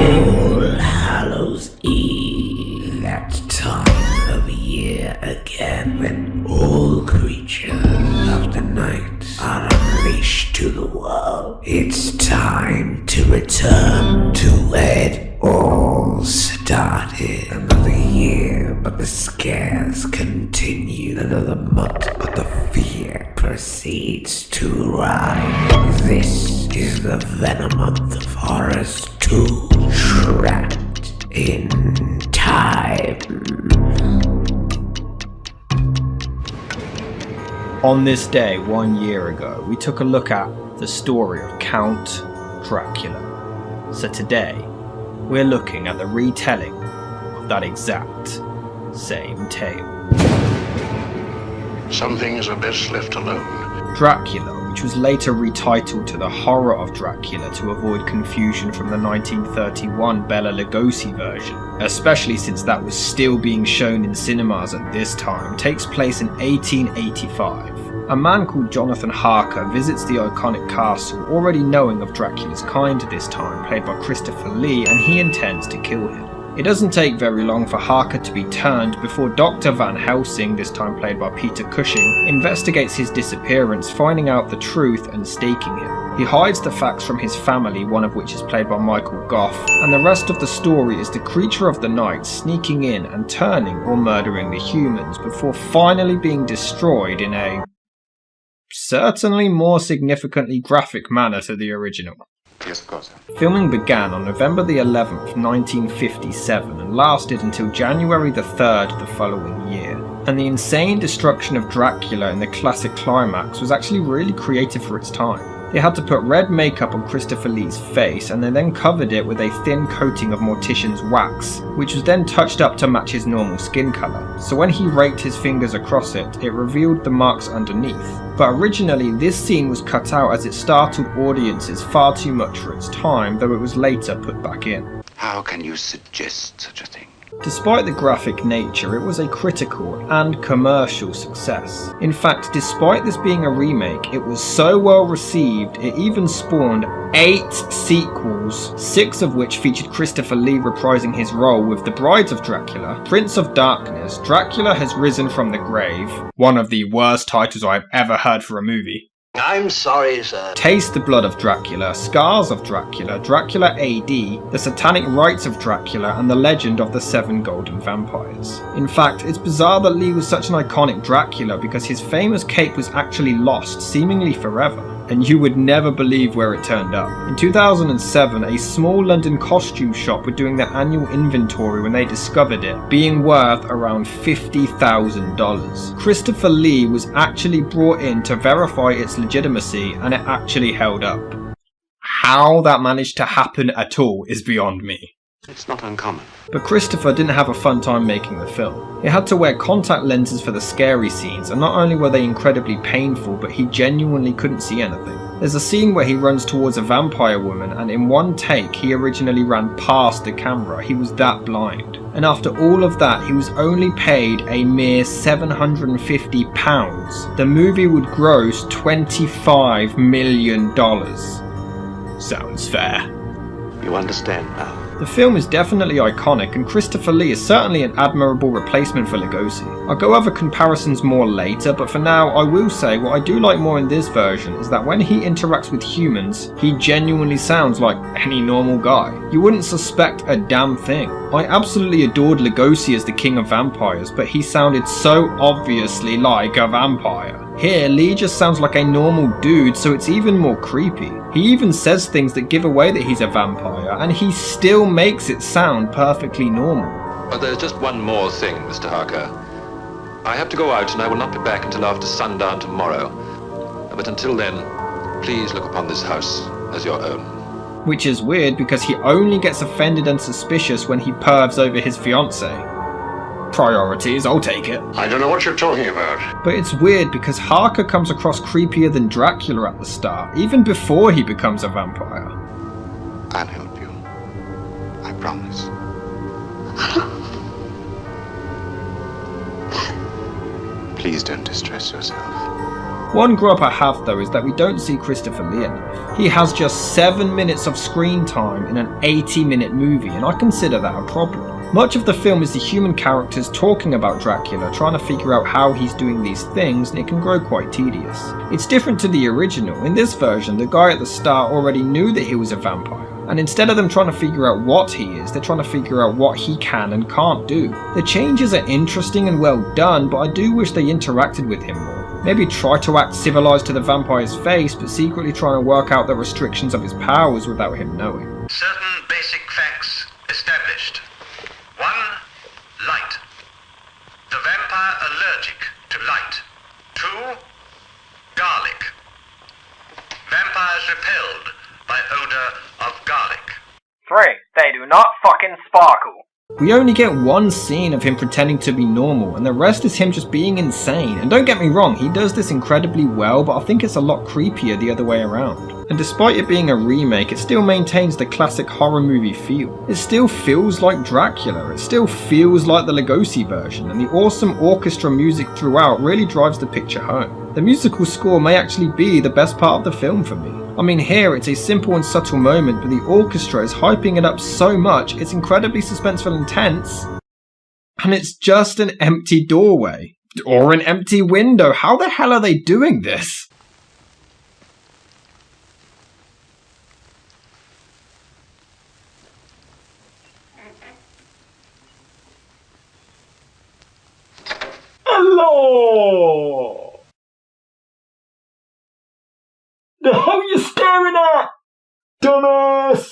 All Hallows Eve, that time of year again when all creatures of the night are unleashed to the world. It's time to return to where it all started. Another year, but the scares continue. Another month, but the fear proceeds to rise. This is the Venom month of horrors 2, Trapped in Time. On this day 1 year ago, we took a look at the story of Count Dracula. So today, we're looking at the retelling of that exact same tale. Some things are best left alone. Dracula, which was later retitled to The Horror of Dracula to avoid confusion from the 1931 Bela Lugosi version, especially since that was still being shown in cinemas at this time, takes place in 1885. A man called Jonathan Harker visits the iconic castle, already knowing of Dracula's kind this time, played by Christopher Lee, and he intends to kill him. It doesn't take very long for Harker to be turned before Dr. Van Helsing, this time played by Peter Cushing, investigates his disappearance, finding out the truth and staking him. He hides the facts from his family, one of which is played by Michael Gough, and the rest of the story is the creature of the night sneaking in and turning or murdering the humans before finally being destroyed in a certainly more significantly graphic manner to the original. Yes, of course. Filming began on November the 11th, 1957 and lasted until January the 3rd the following year. And the insane destruction of Dracula in the classic climax was actually really creative for its time. They had to put red makeup on Christopher Lee's face and they then covered it with a thin coating of mortician's wax, which was then touched up to match his normal skin colour. So when he raked his fingers across it, it revealed the marks underneath. But originally this scene was cut out as it startled audiences far too much for its time, though it was later put back in. How can you suggest such a thing? Despite the graphic nature, it was a critical and commercial success. In fact, despite this being a remake, it was so well received, it even spawned 8 sequels, 6 of which featured Christopher Lee reprising his role with The Brides of Dracula, Prince of Darkness, Dracula Has Risen from the Grave, one of the worst titles I've ever heard for a movie. I'm sorry, sir. Taste the Blood of Dracula, Scars of Dracula, Dracula AD, The Satanic Rites of Dracula, and The Legend of the 7 Golden Vampires. In fact, it's bizarre that Lee was such an iconic Dracula because his famous cape was actually lost, seemingly forever. And you would never believe where it turned up. In 2007, a small London costume shop were doing their annual inventory when they discovered it, being worth around $50,000. Christopher Lee was actually brought in to verify its legitimacy, and it actually held up. How that managed to happen at all is beyond me. It's not uncommon. But Christopher didn't have a fun time making the film. He had to wear contact lenses for the scary scenes, and not only were they incredibly painful, but he genuinely couldn't see anything. There's a scene where he runs towards a vampire woman, and in one take he originally ran past the camera. He was that blind. And after all of that, he was only paid a mere £750. The movie would gross $25 million. Sounds fair. You understand now? The film is definitely iconic, and Christopher Lee is certainly an admirable replacement for Lugosi. I'll go over comparisons more later, but for now I will say what I do like more in this version is that when he interacts with humans, he genuinely sounds like any normal guy. You wouldn't suspect a damn thing. I absolutely adored Lugosi as the king of vampires, but he sounded so obviously like a vampire. Here, Lee just sounds like a normal dude, so it's even more creepy. He even says things that give away that he's a vampire, and he still makes it sound perfectly normal. But there's just one more thing, Mr. Harker. I have to go out and I will not be back until after sundown tomorrow. But until then, please look upon this house as your own. Which is weird because he only gets offended and suspicious when he pervs over his fiancée. Priorities, I'll take it. I don't know what you're talking about. But it's weird because Harker comes across creepier than Dracula at the start, even before he becomes a vampire. I'll help you. I promise. Please don't distress yourself. One gripe I have though is that we don't see Christopher Lee enough. He has just 7 minutes of screen time in an 80-minute movie, and I consider that a problem. Much of the film is the human characters talking about Dracula, trying to figure out how he's doing these things, and it can grow quite tedious. It's different to the original. In this version, the guy at the start already knew that he was a vampire, and instead of them trying to figure out what he is, they're trying to figure out what he can and can't do. The changes are interesting and well done, but I do wish they interacted with him more. Maybe try to act civilized to the vampire's face, but secretly trying to work out the restrictions of his powers without him knowing. Certain basic facts established. 1. Light. The vampire allergic to light. 2. Garlic. Vampires repelled by odor of garlic. 3. They do not fucking sparkle. We only get one scene of him pretending to be normal, and the rest is him just being insane. And don't get me wrong, he does this incredibly well, but I think it's a lot creepier the other way around. And despite it being a remake, it still maintains the classic horror movie feel. It still feels like Dracula, it still feels like the Lugosi version, and the awesome orchestra music throughout really drives the picture home. The musical score may actually be the best part of the film for me. I mean, here it's a simple and subtle moment, but the orchestra is hyping it up so much, it's incredibly suspenseful and tense. And it's just an empty doorway. Or an empty window. How the hell are they doing this? Hello! The hell are you staring at? Dumbass!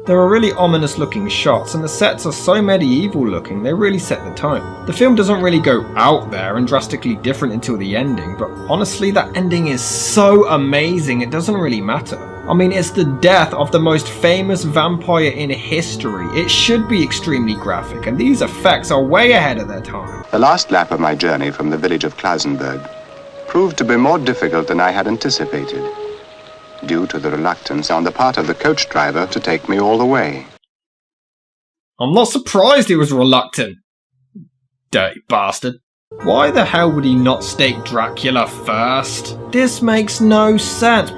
There are really ominous looking shots, and the sets are so medieval looking, they really set the tone. The film doesn't really go out there and drastically different until the ending, but honestly that ending is so amazing it doesn't really matter. I mean, it's the death of the most famous vampire in history. It should be extremely graphic, and these effects are way ahead of their time. The last lap of my journey from the village of Klausenberg proved to be more difficult than I had anticipated, due to the reluctance on the part of the coach driver to take me all the way. I'm not surprised he was reluctant. Dirty bastard. Why the hell would he not stake Dracula first? This makes no sense.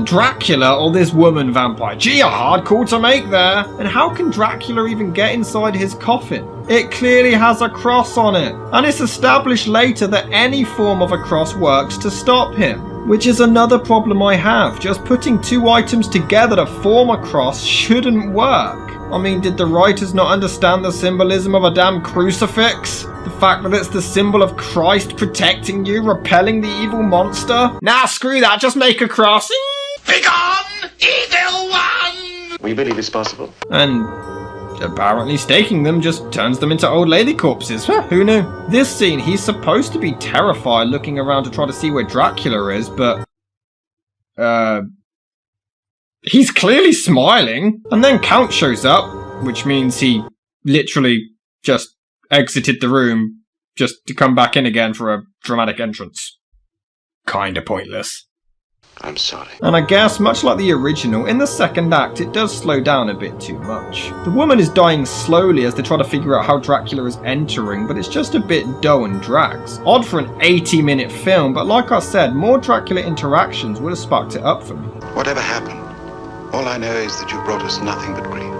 Dracula or this woman vampire? Gee, a hard call to make there. And how can Dracula even get inside his coffin? It clearly has a cross on it. And it's established later that any form of a cross works to stop him. Which is another problem I have. Just putting two items together to form a cross shouldn't work. I mean, did the writers not understand the symbolism of a damn crucifix? The fact that it's the symbol of Christ protecting you, repelling the evil monster? Nah, screw that, just make a cross. Begone, evil one! We believe it's possible. And apparently staking them just turns them into old lady corpses. Who knew? This scene, he's supposed to be terrified looking around to try to see where Dracula is, but he's clearly smiling. And then Count shows up, which means he literally just exited the room just to come back in again for a dramatic entrance. Kinda pointless. I'm sorry. And I guess, much like the original, in the second act it does slow down a bit too much. The woman is dying slowly as they try to figure out how Dracula is entering, but it's just a bit dull and drags. Odd for an 80-minute film, but like I said, more Dracula interactions would have sparked it up for me. Whatever happened, all I know is that you brought us nothing but grief.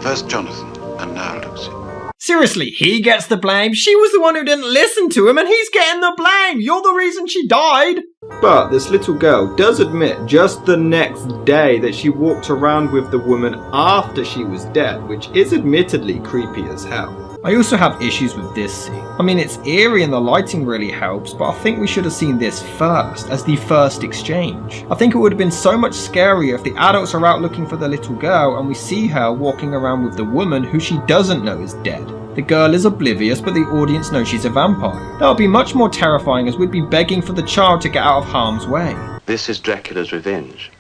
First Jonathan, and now Lucy. Seriously, he gets the blame? She was the one who didn't listen to him and he's getting the blame! You're the reason she died! But this little girl does admit just the next day that she walked around with the woman after she was dead, which is admittedly creepy as hell. I also have issues with this scene. I mean, it's eerie and the lighting really helps, but I think we should have seen this first, as the first exchange. I think it would have been so much scarier if the adults are out looking for the little girl and we see her walking around with the woman who she doesn't know is dead. The girl is oblivious, but the audience knows she's a vampire. That would be much more terrifying, as we'd be begging for the child to get out of harm's way. This is Dracula's revenge.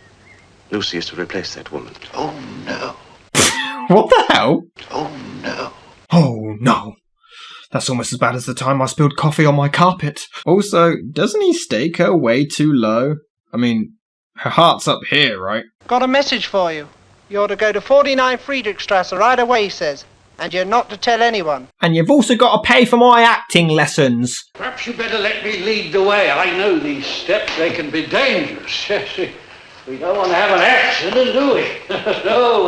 Lucy is to replace that woman. Oh no. What the hell? Oh no. Oh no. That's almost as bad as the time I spilled coffee on my carpet. Also, doesn't he stake her way too low? I mean, her heart's up here, right? Got a message for you. You ought to go to 49 Friedrichstrasse right away, he says. And you're not to tell anyone. And you've also got to pay for my acting lessons. Perhaps you better let me lead the way. I know these steps, they can be dangerous. Yes, we don't want to have an accident, do we? No,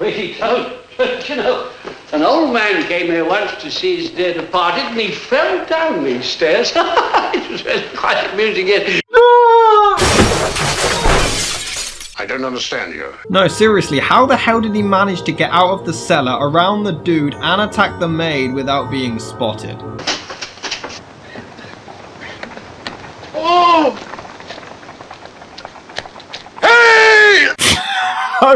we don't. But, you know, an old man came here once to see his dear departed, and he fell down these stairs. It was quite amusing. I don't understand you. No, seriously, how the hell did he manage to get out of the cellar, around the dude, and attack the maid without being spotted? Oh! Hey!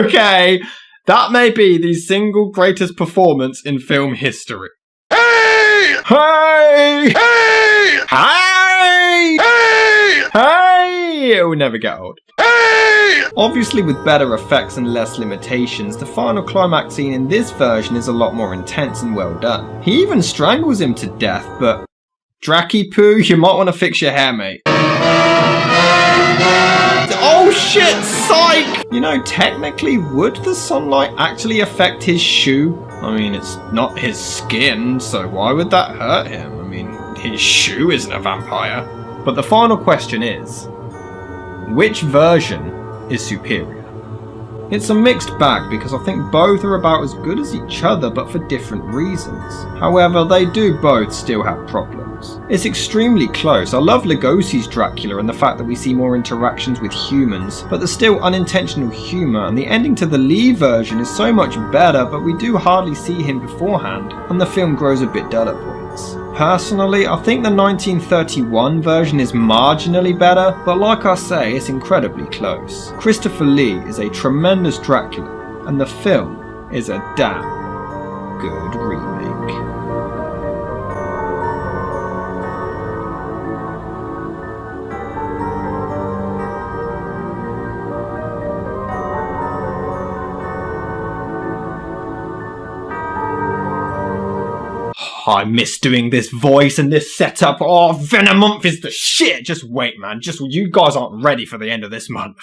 Okay, that may be the single greatest performance in film history. Hey! Hey! Hey! Hey! Hey! Hey! It will never get old. Hey! Obviously, with better effects and less limitations, the final climax scene in this version is a lot more intense and well done. He even strangles him to death, but Dracky Poo, you might want to fix your hair, mate. Oh shit, psych! You know, technically, would the sunlight actually affect his shoe? I mean, it's not his skin, so why would that hurt him? I mean, his shoe isn't a vampire. But the final question is, which version is superior? It's a mixed bag because I think both are about as good as each other but for different reasons. However, they do both still have problems. It's extremely close. I love Lugosi's Dracula and the fact that we see more interactions with humans, but there's still unintentional humour, and the ending to the Lee version is so much better, but we do hardly see him beforehand, and the film grows a bit dull at points. Personally, I think the 1931 version is marginally better, but like I say, it's incredibly close. Christopher Lee is a tremendous Dracula, and the film is a damn good remake. I miss doing this voice and this setup. Oh, Venom month is the shit. Just wait, man. You guys aren't ready for the end of this month.